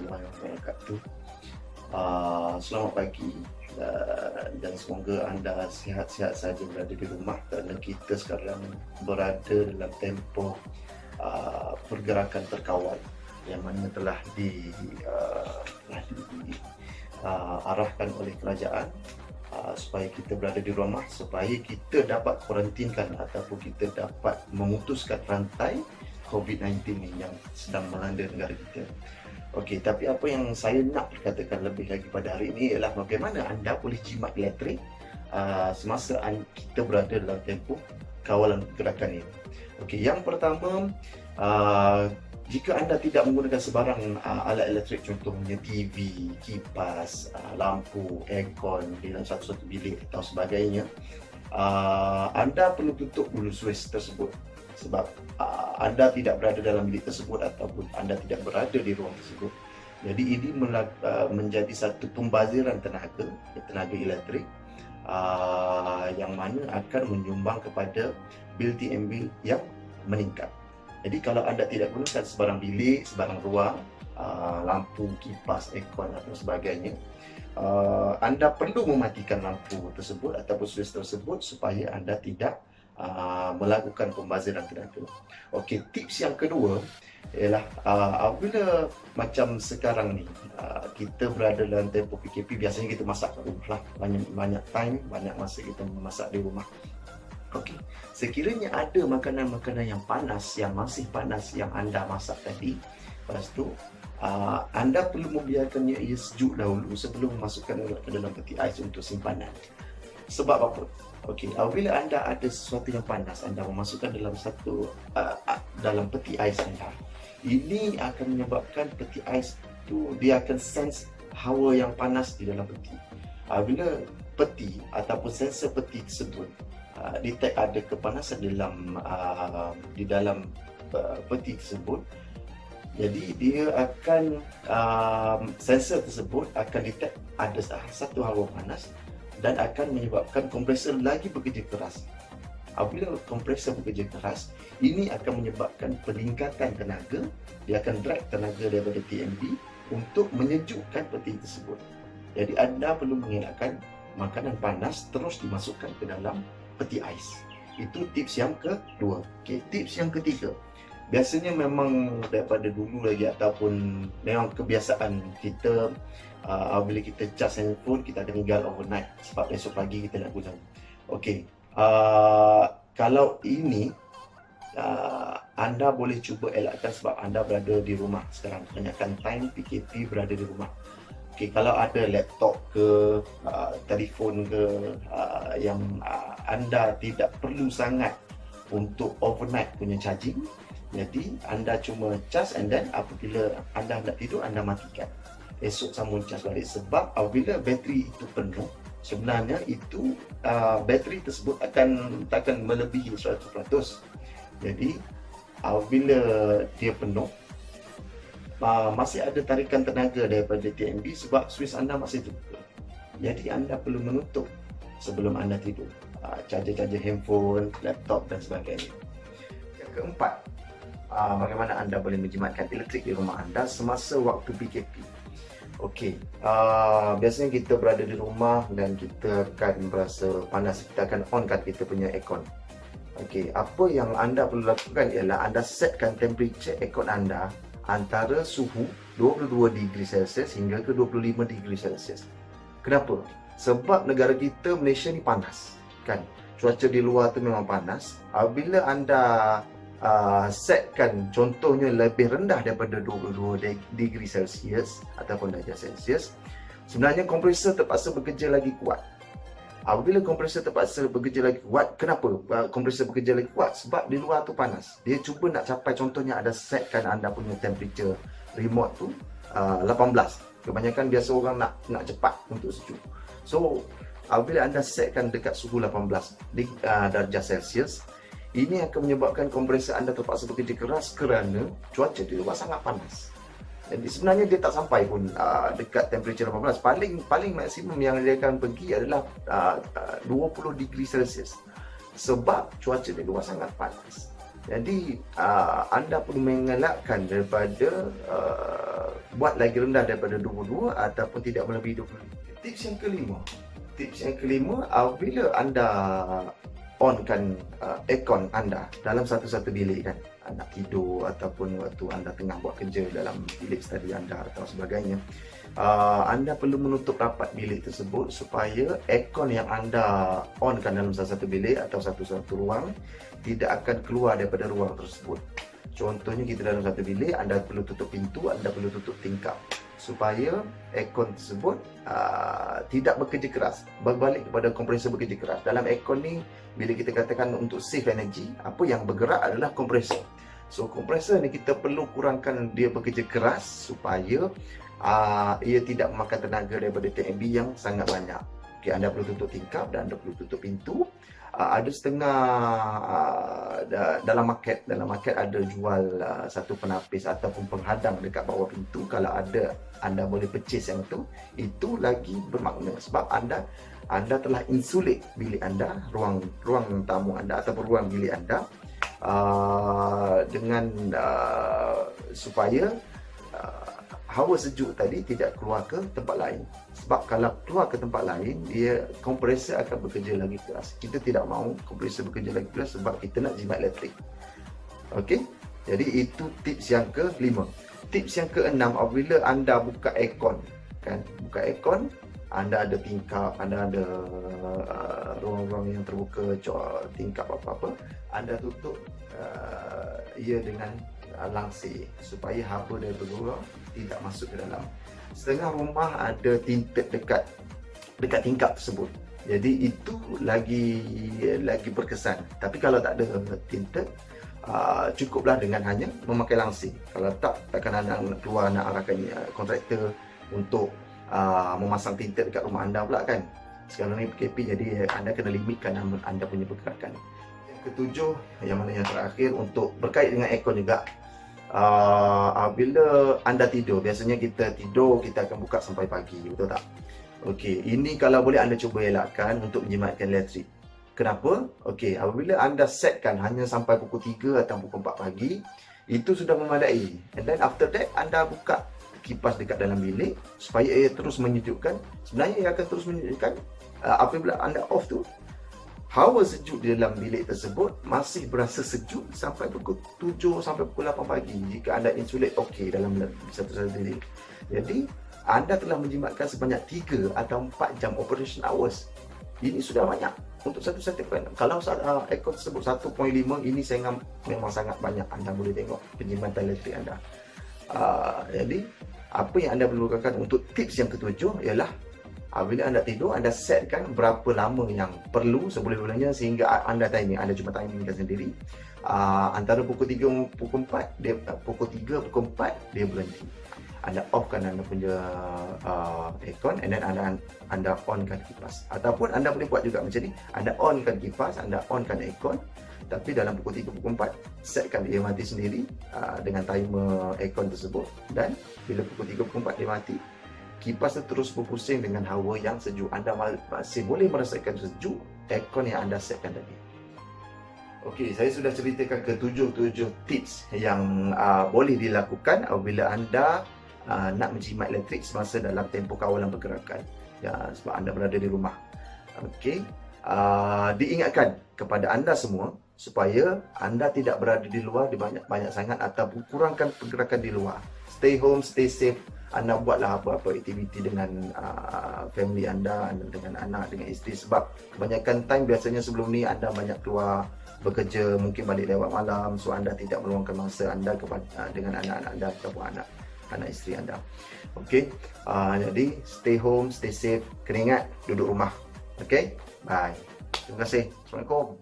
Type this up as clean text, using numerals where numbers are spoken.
warahmatullahi wabarakatuh. Selamat pagi, dan semoga anda sihat-sihat saja berada di rumah, kerana kita sekarang berada dalam tempoh pergerakan terkawal yang mana telah diarahkan oleh kerajaan supaya kita berada di rumah, supaya kita dapat kuarantinkan ataupun kita dapat memutuskan rantai COVID-19 yang sedang melanda negara kita. Okey, tapi apa yang saya nak katakan lebih lagi pada hari ini ialah bagaimana anda boleh jimat elektrik semasa kita berada dalam tempoh kawalan pergerakan ini. Okey, yang pertama, jika anda tidak menggunakan sebarang alat elektrik, contohnya TV, kipas, lampu, aircon di dalam satu-satu bilik atau sebagainya, anda perlu tutup dulu switch tersebut, sebab anda tidak berada dalam bilik tersebut ataupun anda tidak berada di ruang tersebut. Jadi ini menjadi satu pembaziran tenaga elektrik yang mana akan menyumbang kepada bil TNB yang meningkat. Jadi kalau anda tidak gunakan sebarang bilik, sebarang ruang, lampu, kipas, aircon atau sebagainya, anda perlu mematikan lampu tersebut ataupun switch tersebut supaya anda tidak melakukan pembaziran tenaga. Okey, tips yang kedua ialah apabila macam sekarang ni kita berada dalam tempoh PKP, biasanya kita masak kat rumah lah, banyak time, banyak masa kita memasak di rumah. Okey, sekiranya ada makanan-makanan yang panas, yang masih panas yang anda masak tadi, lepas tu anda perlu membiarkannya ia sejuk dahulu sebelum memasukkan ke dalam peti ais untuk simpanan. Sebab apa? Okey, apabila anda ada sesuatu yang panas, anda memasukkan dalam peti ais anda, ini akan menyebabkan peti ais tu dia akan sense hawa yang panas di dalam peti. Bila peti ataupun sensor peti tersebut detect ada kepanasan di dalam peti tersebut, jadi dia akan sensor tersebut akan detect ada satu hawa panas dan akan menyebabkan kompresor lagi bekerja keras. Apabila kompresor bekerja keras, ini akan menyebabkan peningkatan tenaga. Dia akan drag tenaga daripada TNB untuk menyejukkan peti tersebut. Jadi anda perlu mengelakkan makanan panas terus dimasukkan ke dalam peti ais. Itu tips yang kedua. Okey, tips yang ketiga. Biasanya memang daripada dulu lagi ataupun memang kebiasaan kita, bila kita charge handphone, kita akan tinggal overnight sebab esok pagi kita nak guna. Okey, kalau ini anda boleh cuba elakkan sebab anda berada di rumah sekarang. Kebanyakan time PKP berada di rumah. Okey, kalau ada laptop ke telefon ke yang anda tidak perlu sangat untuk overnight punya charging, jadi anda cuma charge and then apabila anda nak tidur, anda matikan. Esok sambung charge balik, sebab apabila bateri itu penuh, sebenarnya itu bateri tersebut takkan melebihi 100%. Jadi apabila dia penuh, masih ada tarikan tenaga daripada TNB sebab switch anda masih terbuka. Jadi anda perlu menutup sebelum anda tidur, charger handphone, laptop dan sebagainya. Yang keempat, bagaimana anda boleh menjimatkan elektrik di rumah anda semasa waktu PKP. Okey, biasanya kita berada di rumah dan kita akan berasa panas, kita akan onkan kita punya aircon. Okey, apa yang anda perlu lakukan ialah anda setkan temperature aircon anda antara suhu 22 degree Celsius hingga ke 25 degree Celsius. Kenapa? Sebab negara kita Malaysia ni panas, kan? Cuaca di luar tu memang panas. Apabila anda setkan contohnya lebih rendah daripada 22 degree Celsius ataupun darjah Celsius, sebenarnya kompresor terpaksa bekerja lagi kuat. Apabila kompresor terpaksa bekerja lagi kuat, kenapa kompresor bekerja lagi kuat? Sebab di luar tu panas. Dia cuba nak capai, contohnya ada setkan anda punya temperature remote tu 18. Kebanyakan biasa orang nak cepat untuk sejuk. So apabila anda setkan dekat suhu 18 darjah Celsius, ini akan menyebabkan kompresor anda terpaksa bekerja keras kerana cuaca di luar sangat panas. Jadi sebenarnya dia tak sampai pun dekat temperature 18. Paling maksimum yang dia akan pergi adalah 20 degree Celsius. Sebab cuaca di luar sangat panas. Jadi anda perlu mengelakkan daripada buat lagi rendah daripada 22 ataupun tidak melebihi 25. Tips yang kelima, bila anda onkan aircon anda dalam satu-satu bilik kan, nak tidur ataupun waktu anda tengah buat kerja dalam bilik study anda atau sebagainya, anda perlu menutup rapat bilik tersebut supaya aircon yang anda onkan dalam satu-satu bilik atau satu-satu ruang tidak akan keluar daripada ruang tersebut. Contohnya kita dalam satu bilik, anda perlu tutup pintu, anda perlu tutup tingkap supaya aircon tersebut tidak bekerja keras. Berbalik kepada kompresor bekerja keras. Dalam aircon ni, bila kita katakan untuk save energy, apa yang bergerak adalah kompresor. So kompresor ni kita perlu kurangkan dia bekerja keras supaya ia tidak memakan tenaga daripada TMB yang sangat banyak. Okay, anda perlu tutup tingkap dan anda perlu tutup pintu. Ada setengah dalam market ada jual satu penapis ataupun penghadang dekat bawah pintu. Kalau ada, anda boleh purchase yang itu lagi bermakna sebab anda telah insulate bilik anda, ruang tamu anda ataupun ruang bilik anda dengan supaya hawa sejuk tadi tidak keluar ke tempat lain. Sebab kalau keluar ke tempat lain, kompresor akan bekerja lagi keras. Kita tidak mahu kompresor bekerja lagi keras sebab kita nak jimat elektrik. Okey, jadi itu tips yang ke-5. Tips yang ke-6, apabila anda buka aircon, buka aircon, anda ada tingkap, anda ada ruang-ruang yang terbuka, tingkap apa-apa, anda tutup ia dengan langsir supaya haba daripada luar tidak masuk ke dalam. Setengah rumah ada tinted dekat tingkap tersebut. Jadi itu lagi berkesan. Tapi kalau tak ada tinted, cukuplah dengan hanya memakai langsir. Kalau takkan anda keluar nak arahkan kontraktor untuk memasang tinted dekat rumah anda pula kan. Sekarang ni PKP, jadi anda kena limitkan anda punya pergerakan. Yang ketujuh, yang mana yang terakhir, untuk berkait dengan aircon juga. Bila anda tidur, biasanya kita akan buka sampai pagi, betul tak? Okey, ini kalau boleh anda cuba elakkan untuk menjimatkan elektrik. Kenapa? Okey, apabila anda setkan hanya sampai pukul 3 atau pukul 4 pagi, itu sudah memadai. And then after that, anda buka kipas dekat dalam bilik supaya ia terus menyejukkan. Sebenarnya ia akan terus menyejukkan apabila anda off tu, hawa sejuk di dalam bilik tersebut masih berasa sejuk sampai pukul 7 sampai pukul 8 pagi jika anda insulate okey dalam satu-satu bilik. Jadi anda telah menjimatkan sebanyak 3 atau 4 jam operation hours. Ini sudah banyak untuk satu-satu fan. Kalau aircon tersebut 1.5, ini memang sangat banyak. Anda boleh tengok penjimatan elektrik anda. Jadi apa yang anda perlu lakukan untuk tips yang ketujuh ialah bila anda tidur, anda setkan berapa lama yang perlu seboleh-bolehnya sehingga anda timing. Anda cuma timingkan sendiri. Antara pukul 3 pukul 4, pukul 3 pukul 4 dia berhenti. Anda offkan anda punya aircon and then anda onkan kipas. Ataupun anda boleh buat juga macam ni. Anda onkan kipas, anda onkan aircon, tapi dalam pukul 3 pukul 4 setkan dia mati sendiri dengan timer aircon tersebut. Dan bila pukul 3 pukul 4 dia mati, kipas terus berpusing dengan hawa yang sejuk. Anda masih boleh merasakan sejuk aircon yang anda setkan tadi. Okey, saya sudah ceritakan ke-7 tips yang boleh dilakukan apabila anda nak menjimat elektrik semasa dalam tempoh kawalan pergerakan. Ya, sebab anda berada di rumah. Okey, diingatkan kepada anda semua supaya anda tidak berada di luar di banyak sangat atau kurangkan pergerakan di luar. Stay home, stay safe. Anda buatlah apa-apa aktiviti dengan family anda, dengan anak, dengan isteri. Sebab kebanyakan time biasanya sebelum ni anda banyak keluar bekerja, mungkin balik lewat malam. So anda tidak meluangkan masa anda dengan anak-anak anda ataupun anak isteri anda. Okey, jadi stay home, stay safe. Kena ingat, duduk rumah. Okey, bye. Terima kasih. Assalamualaikum.